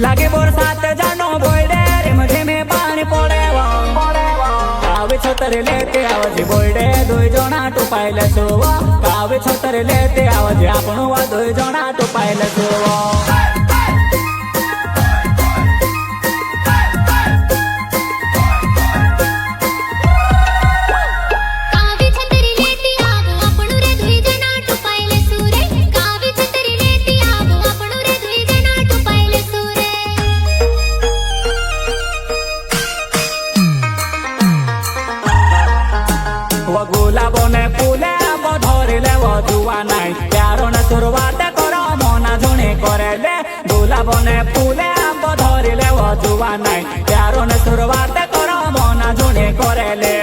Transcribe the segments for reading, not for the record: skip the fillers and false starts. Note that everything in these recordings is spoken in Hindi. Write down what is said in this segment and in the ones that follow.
लागे बरसात जानो बोलडे रिमझे में पानी पड़े कावे छतर लेते आवजे बोलडे दुई जणा टुपाइले सोवा कावे छतर लेते आवजे आपणो वा दुई जणा टुपाइले सोवा गुलाबो ने फूले आबो धरिले जुआ नाई प्यारो ने शुरुआत करो मोना झुणी करेले गुलाबो ने फूले आबो धरिले जुआ नाई प्यारो ने शुरुआत करो मोना झुणी करेले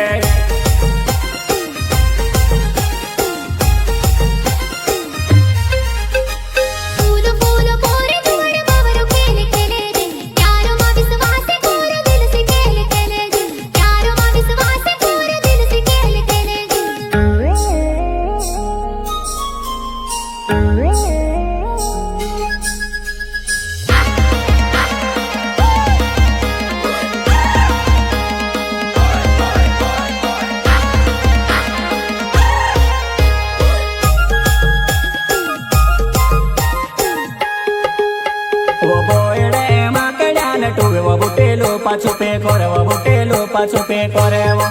वो बुटेलो पाछो पे करे वो बुटेलो पाछो पे करे वो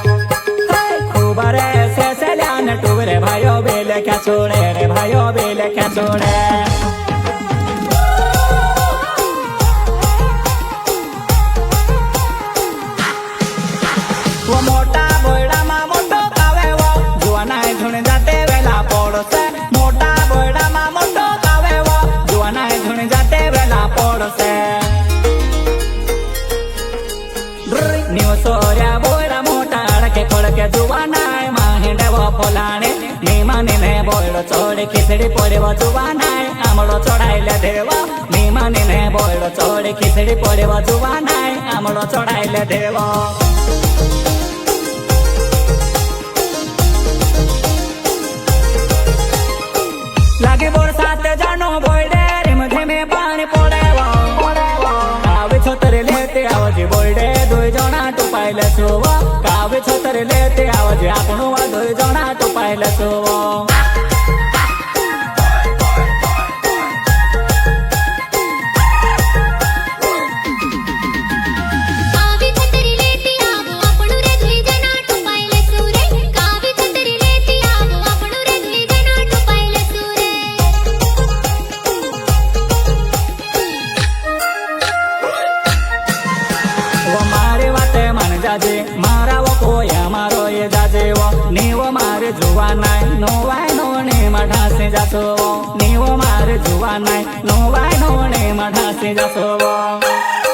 खूब रे से सल्यान टुरे भाइयो बेले क्या छोड़े रे भाइयो बेले क्या छोड़े वो मोटा बोयडा मा मोटो कावे वो जुआना झुण जाते वेला पड़ोसे मोटा बोयडा मा मोटो कावे वो जुआना झुण जाते वेला पड़ोसे नीव सोर्या बोयडा मोटा अड़के पड़के जुवानाय माहिंडे वो पोलाने नीमानी ने बोयडो चोड़े खिचड़ी पड़े वो जुवानाय आमड़ो चढ़ाइले देवा नीमानी ने बोयडो चोड़े खिचड़ी पड़े वो जुवानाय आमड़ो चढ़ाइले देवा लागे बरसात जानो बोयडे रिमझे में पानी पड़े कावे छतर लेते आवजे बोयडे दुई जणा टुपाइले सोवा कावे छतर लेते आवजे आपणो वा दुई जणा टुपाइले सोवा जाजे मारा वो कोया मारो ये जाजे वो नीवो मारे जुआ नाय नोवाय नोने मढ़ा से जासो वो नीवो मारे जुआ नाय नोवाय नोने मढ़ा से जासो वो